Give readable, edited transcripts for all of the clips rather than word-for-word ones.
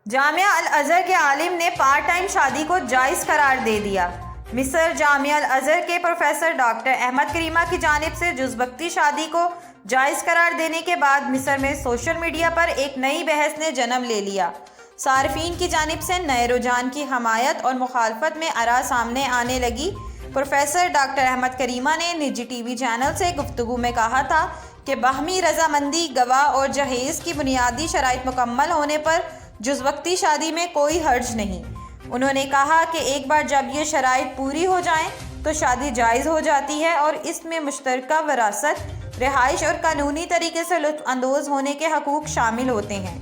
جامعہ الازہر کے عالم نے part time شادی کو جائز قرار دے دیا۔ مصر جامعہ الازہر کے پروفیسر ڈاکٹر احمد کریمہ کی جانب سے جز وقتی شادی کو جائز قرار دینے کے بعد مصر میں سوشل میڈیا پر ایک نئی بحث نے جنم لے لیا۔ صارفین کی جانب سے نئے رجحان کی حمایت اور مخالفت میں آراء سامنے آنے لگی۔ پروفیسر ڈاکٹر احمد کریمہ نے نجی ٹی وی چینل سے گفتگو میں کہا تھا کہ باہمی رضامندی، گواہ اور جہیز کی بنیادی شرائط مکمل ہونے پر جز وقتی شادی میں کوئی حرج نہیں۔ انہوں نے کہا کہ ایک بار جب یہ شرائط پوری ہو جائیں تو شادی جائز ہو جاتی ہے اور اس میں مشترکہ وراثت، رہائش اور قانونی طریقے سے لطف اندوز ہونے کے حقوق شامل ہوتے ہیں۔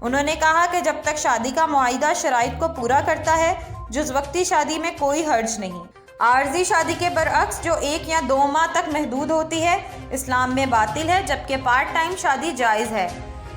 انہوں نے کہا کہ جب تک شادی کا معاہدہ شرائط کو پورا کرتا ہے، جز وقتی شادی میں کوئی حرج نہیں۔ عارضی شادی کے برعکس جو 1 یا 2 ماہ تک محدود ہوتی ہے، اسلام میں باطل ہے، جبکہ پارٹ ٹائم شادی جائز ہے۔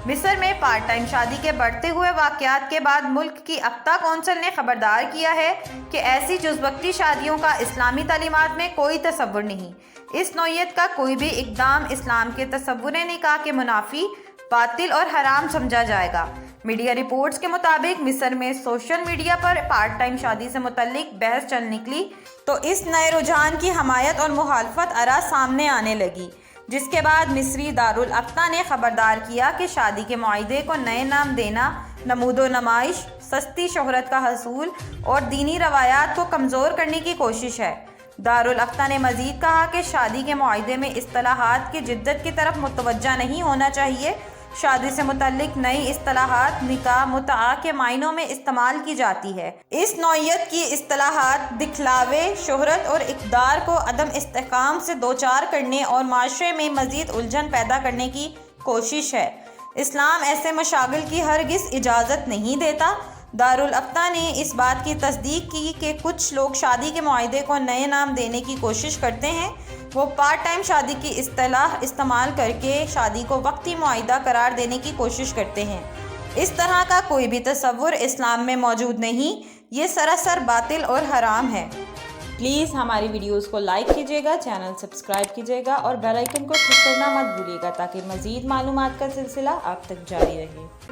مصر میں پارٹ ٹائم شادی کے بڑھتے ہوئے واقعات کے بعد ملک کی اقتا کونسل نے خبردار کیا ہے کہ ایسی جز وقتی شادیوں کا اسلامی تعلیمات میں کوئی تصور نہیں۔ اس نوعیت کا کوئی بھی اقدام اسلام کے تصور نکاح کے منافی، باطل اور حرام سمجھا جائے گا۔ میڈیا رپورٹس کے مطابق مصر میں سوشل میڈیا پر پارٹ ٹائم شادی سے متعلق بحث چل نکلی تو اس نئے رجحان کی حمایت اور مخالفت آراء سامنے آنے لگی، جس کے بعد مصری دارالافتاء نے خبردار کیا کہ شادی کے معاہدے کو نئے نام دینا نمود و نمائش، سستی شہرت کا حصول اور دینی روایات کو کمزور کرنے کی کوشش ہے۔ دارالافتاء نے مزید کہا کہ شادی کے معاہدے میں اصطلاحات کی جدت کی طرف متوجہ نہیں ہونا چاہیے۔ شادی سے متعلق نئی اصطلاحات نکاح متعہ کے معنوں میں استعمال کی جاتی ہے۔ اس نوعیت کی اصطلاحات دکھلاوے، شہرت اور اقتدار کو عدم استحکام سے دوچار کرنے اور معاشرے میں مزید الجھن پیدا کرنے کی کوشش ہے۔ اسلام ایسے مشاغل کی ہرگز اجازت نہیں دیتا۔ دارالافتاء نے اس بات کی تصدیق کی کہ کچھ لوگ شادی کے معاہدے کو نئے نام دینے کی کوشش کرتے ہیں۔ وہ پارٹ ٹائم شادی کی اصطلاح استعمال کر کے شادی کو وقتی معاہدہ قرار دینے کی کوشش کرتے ہیں۔ اس طرح کا کوئی بھی تصور اسلام میں موجود نہیں۔ یہ سراسر باطل اور حرام ہے۔ پلیز ہماری ویڈیوز کو لائک کیجیے گا، چینل سبسکرائب کیجیے گا اور بیل آئیکن کو کلک کرنا مت بھولیے گا تاکہ مزید معلومات کا سلسلہ آپ تک جاری رہے۔